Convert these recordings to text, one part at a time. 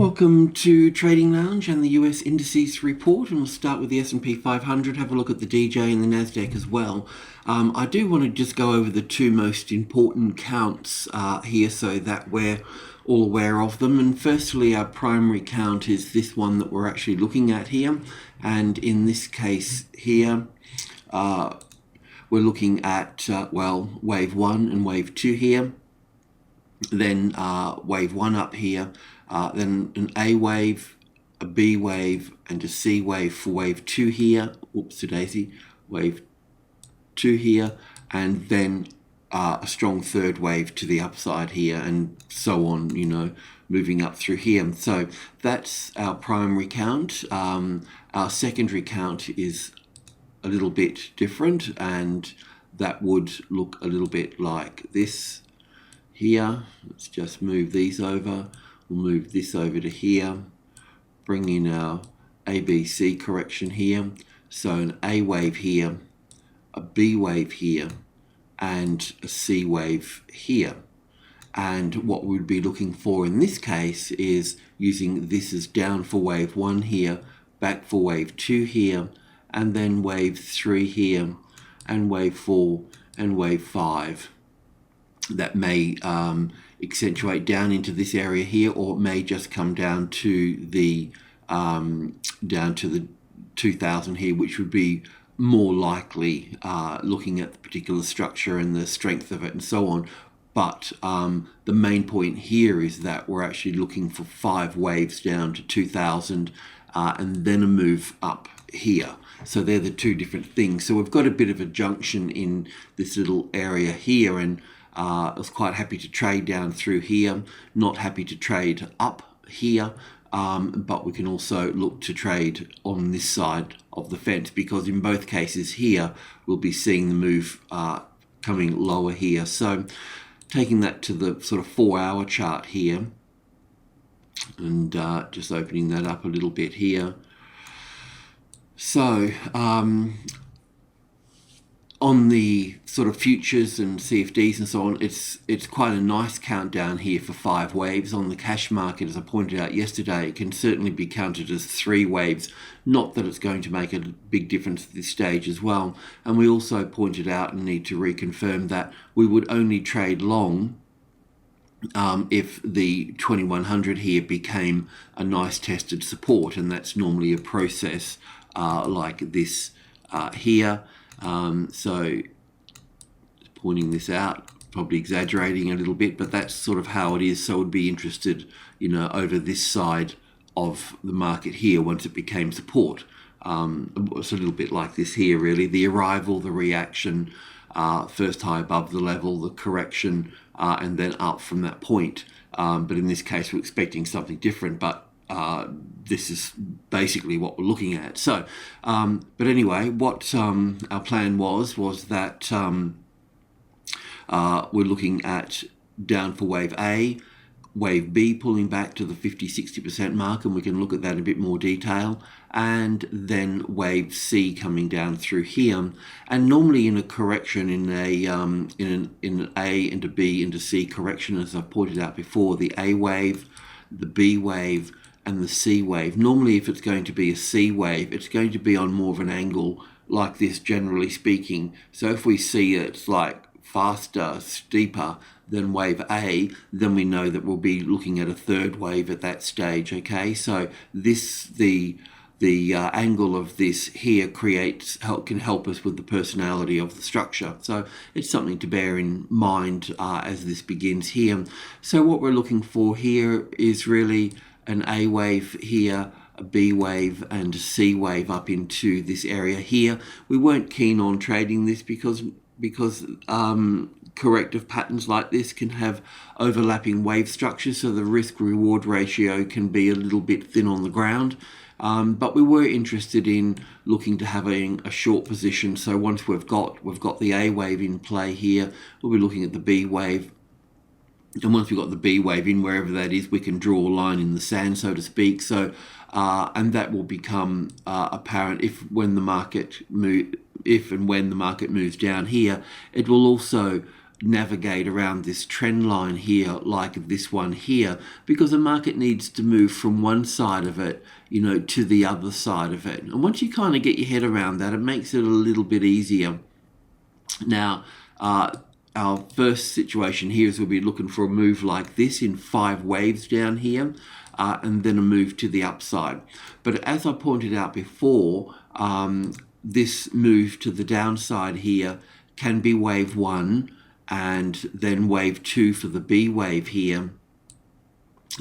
Welcome to Trading Lounge and the US Indices report, and we'll start with the SP500, have a look at the DJ and the Nasdaq as well. I do want to just go over the two most important counts here so that we're all aware of them. And firstly, our primary count is this one that we're actually looking at here, and in this case here we're looking at wave 1 and wave 2 here, then wave 1 up here, then an A wave, a B wave, and a C wave for wave 2 here. Oops, daisy. Wave 2 here, and then a strong third wave to the upside here, and so on, moving up through here. So that's our primary count. Our secondary count is a little bit different, and that would look a little bit like this here. Let's just move these over. We'll move this over to here, bring in our ABC correction here. So an A wave here, a B wave here, and a C wave here. And what we'd be looking for in this case is using this as down for wave 1 here, back for wave 2 here, and then wave 3 here, and wave 4 and wave 5. That may accentuate down into this area here, or it may just come down to the 2000 here, which would be more likely looking at the particular structure and the strength of it and so on. But the main point here is that we're actually looking for 5 waves down to 2000 and then a move up here. So they're the two different things. So we've got a bit of a junction in this little area here, and I was quite happy to trade down through here, not happy to trade up here, but we can also look to trade on this side of the fence, because in both cases here we'll be seeing the move coming lower here. So taking that to the sort of 4-hour chart here, and just opening that up a little bit here. So on the sort of futures and CFDs and so on, it's quite a nice countdown here for 5 waves. On the cash market, as I pointed out yesterday, it can certainly be counted as 3 waves. Not that it's going to make a big difference at this stage as well. And we also pointed out and need to reconfirm that we would only trade long if the 2100 here became a nice tested support, and that's normally a process like this here. So pointing this out, probably exaggerating a little bit, but that's sort of how it is. So I would be interested, over this side of the market here once it became support. It's a little bit like this here, really. The arrival, the reaction, first high above the level, the correction, and then up from that point. But in this case, we're expecting something different, but this is basically what we're looking at. So, but anyway, what our plan was that we're looking at down for wave A, wave B pulling back to the 50-60% mark, and we can look at that in a bit more detail, and then wave C coming down through here. And normally in a correction, in an A and a B and a C correction, as I've pointed out before, the A wave, the B wave, and the C wave. Normally, if it's going to be a C wave, it's going to be on more of an angle like this, generally speaking. So if we see it's like faster, steeper than wave A, then we know that we'll be looking at a third wave at that stage. Okay, so the angle of this here can help us with the personality of the structure. So it's something to bear in mind as this begins here. So what we're looking for here is really an A wave here, a B wave, and a C wave up into this area here. We weren't keen on trading this because corrective patterns like this can have overlapping wave structures, so the risk-reward ratio can be a little bit thin on the ground. But we were interested in looking to having a short position. So once we've got the A wave in play here, we'll be looking at the B wave. And once we've got the B wave in, wherever that is, we can draw a line in the sand, so to speak. So, and that will become apparent if and when the market moves down here. It will also navigate around this trend line here like this one here, because the market needs to move from one side of it, you know, to the other side of it. And once you kind of get your head around that, it makes it a little bit easier. Now, our first situation here is we'll be looking for a move like this in 5 waves down here, and then a move to the upside. But as I pointed out before, this move to the downside here can be wave 1, and then wave 2 for the B wave here,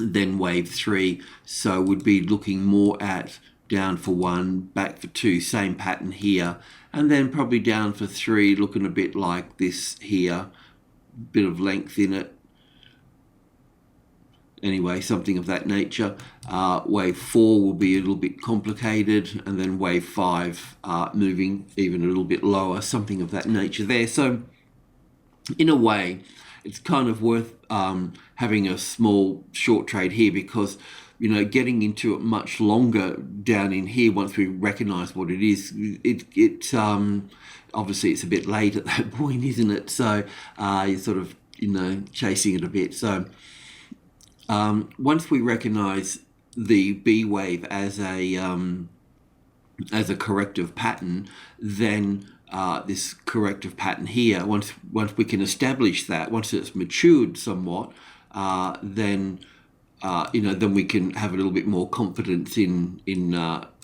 then wave 3. So we'd be looking more at down for 1, back for 2, same pattern here, and then probably down for 3, looking a bit like this here, bit of length in it. Anyway, something of that nature. Wave 4 will be a little bit complicated, and then wave 5 moving even a little bit lower, something of that nature there. So in a way, it's kind of worth having a small short trade here, because, you know, getting into it much longer down in here, once we recognize what it is, obviously it's a bit late at that point, isn't it? So you're sort of, you know, chasing it a bit. So once we recognize the B wave as a corrective pattern, then this corrective pattern here, once we can establish that, once it's matured somewhat, then then we can have a little bit more confidence in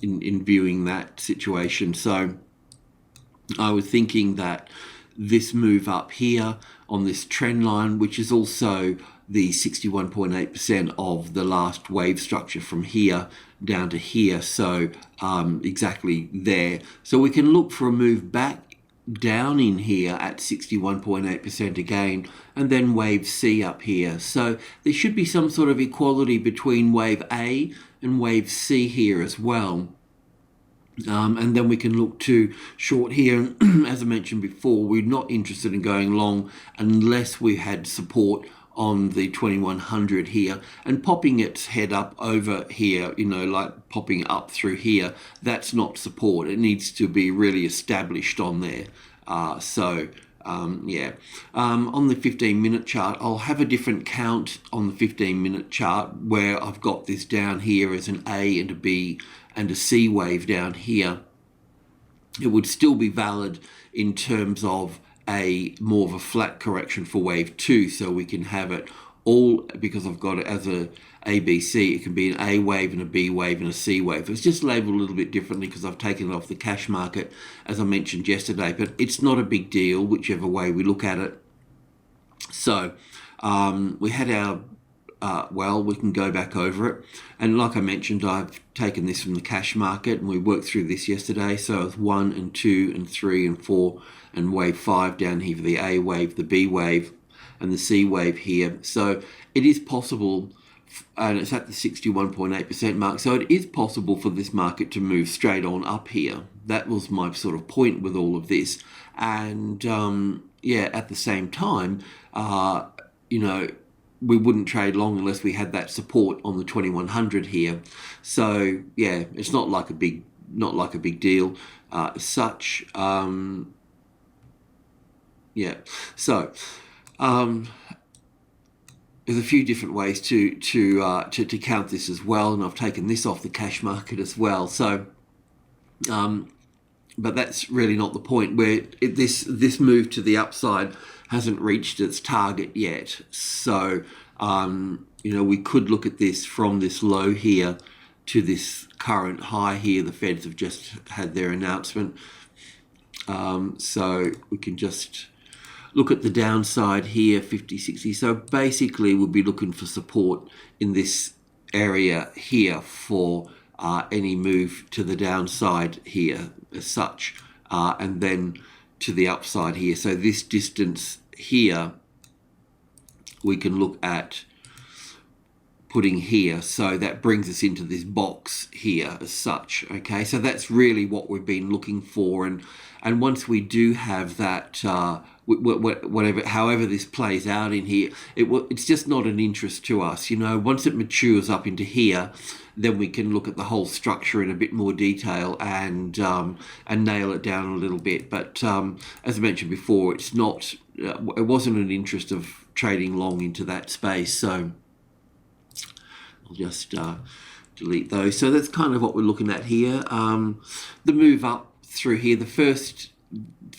viewing that situation. So I was thinking that this move up here on this trend line, which is also the 61.8% of the last wave structure from here down to here, so exactly there. So we can look for a move back down in here at 61.8% again, and then wave C up here. So there should be some sort of equality between wave A and wave C here as well. And then we can look to short here. And as I mentioned before, we're not interested in going long unless we had support on the 2100 here, and popping its head up over here, you know, like popping up through here, that's not support. It needs to be really established on there. On the 15-minute chart, I'll have a different count on the 15-minute chart, where I've got this down here as an A and a B and a C wave down here. It would still be valid in terms of a more of a flat correction for wave 2, so we can have it all, because I've got it as a ABC. It can be an A wave and a B wave and a C wave. It's just labeled a little bit differently because I've taken it off the cash market, as I mentioned yesterday, but it's not a big deal whichever way we look at it. So we had our we can go back over it, and like I mentioned, I've taken this from the cash market, and we worked through this yesterday. So it's 1 and 2 and 3 and 4 and wave 5 down here for the A wave, the B wave and the C wave here. So it is possible, and it's at the 61.8% mark, so it is possible for this market to move straight on up here. That was my sort of point with all of this. And at the same time, we wouldn't trade long unless we had that support on the 2100 here. So yeah, it's not like a big deal as such. So there's a few different ways to count this as well, and I've taken this off the cash market as well. So but that's really not the point, where this move to the upside hasn't reached its target yet. So we could look at this from this low here to this current high here. The Feds have just had their announcement, so we can just look at the downside here, 50, 60. So basically we'll be looking for support in this area here for any move to the downside here as such, and then to the upside here. So this distance here we can look at putting here, so that brings us into this box here as such. Okay, so that's really what we've been looking for, and once we do have that whatever, however this plays out in here, it's just not an interest to us. You know, once it matures up into here, then we can look at the whole structure in a bit more detail and nail it down a little bit. But as I mentioned before, it's not. It wasn't an interest of trading long into that space. So I'll just delete those. So that's kind of what we're looking at here. The move up through here, the first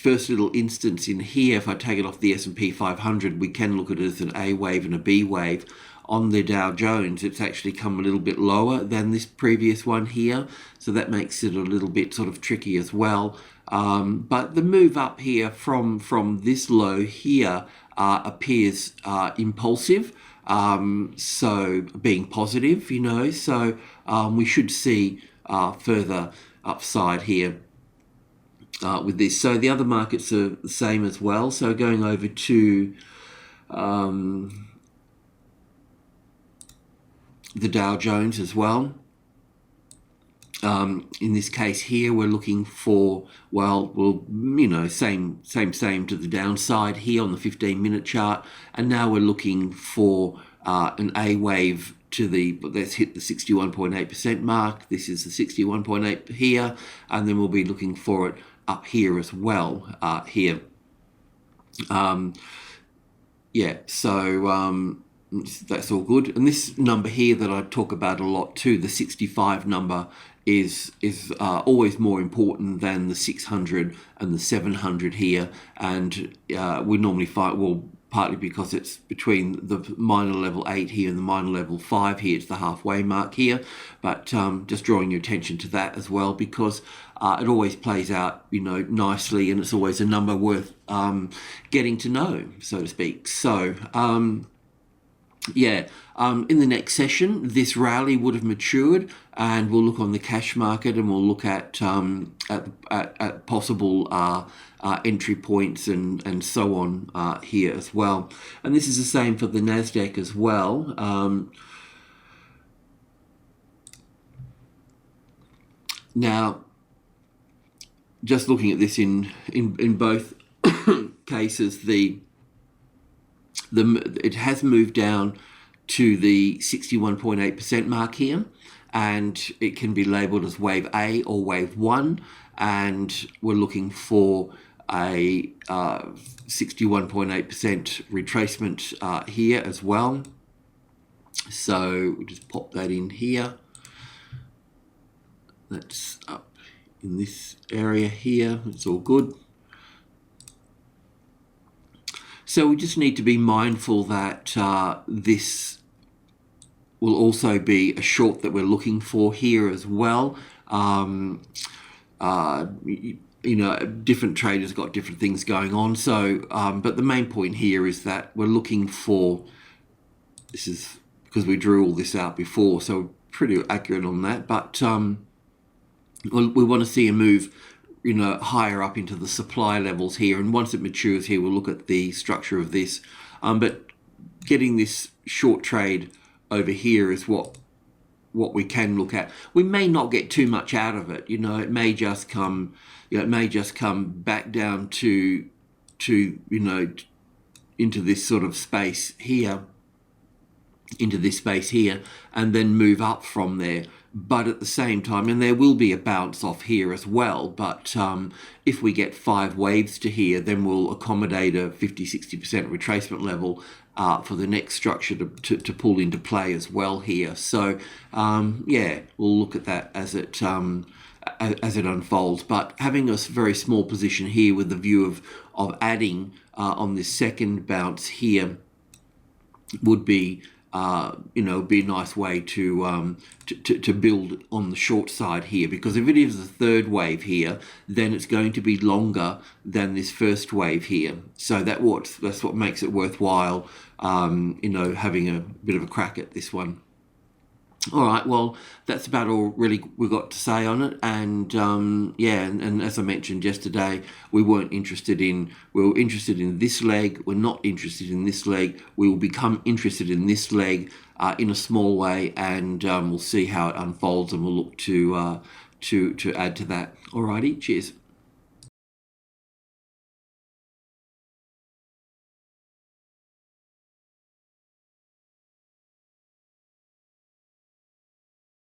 little instance in here, if I take it off the S&P 500, we can look at it as an A wave and a B wave. On the Dow Jones, it's actually come a little bit lower than this previous one here, so that makes it a little bit sort of tricky as well. But the move up here from this low here appears impulsive, so being positive, you know, so we should see further upside here with this. So the other markets are the same as well. So going over to the Dow Jones as well. In this case here, we're looking for, well, you know, same to the downside here on the 15-minute chart, and now we're looking for an A wave to the, let's hit the 61.8% mark. This is the 61.8 here, and then we'll be looking for it up here as well, here. Yeah, so that's all good. And this number here that I talk about a lot too, the 65 number, is always more important than the 600 and the 700 here. And we normally find, well, partly because it's between the minor level 8 here and the minor level 5 here, it's the halfway mark here. But just drawing your attention to that as well, because it always plays out, you know, nicely, and it's always a number worth getting to know, so to speak. So yeah, in the next session, this rally would have matured, and we'll look on the cash market, and we'll look at possible entry points and so on here as well. And this is the same for the Nasdaq as well. Now, just looking at this in both cases, it has moved down to the 61.8% mark here, and it can be labelled as wave A or wave 1, and we're looking for a 61.8% retracement here as well. So we'll just pop that in here. That's up in this area here. It's all good. So we just need to be mindful that this will also be a short that we're looking for here as well. You know, different traders got different things going on. So, but the main point here is that we're looking for, this is because we drew all this out before, so pretty accurate on that. But we want to see a move, you know, higher up into the supply levels here, and once it matures here, we'll look at the structure of this. But getting this short trade over here is what we can look at. We may not get too much out of it, you know. It may just come, you know, it may just come back down to you know, into this sort of space here, into this space here, and then move up from there. But at the same time, and there will be a bounce off here as well, but if we get 5 waves to here, then we'll accommodate a 50-60% retracement level for the next structure to pull into play as well here. So yeah, we'll look at that as it unfolds. But having a very small position here with the view of adding on this second bounce here would be, you know, be a nice way to build on the short side here, because if it is the third wave here, then it's going to be longer than this first wave here. So that's what makes it worthwhile, you know, having a bit of a crack at this one. All right, well, that's about all really we've got to say on it. And yeah, and as I mentioned yesterday, we were interested in this leg. We're not interested in this leg. We will become interested in this leg in a small way, and we'll see how it unfolds, and we'll look to add to that. All righty, cheers.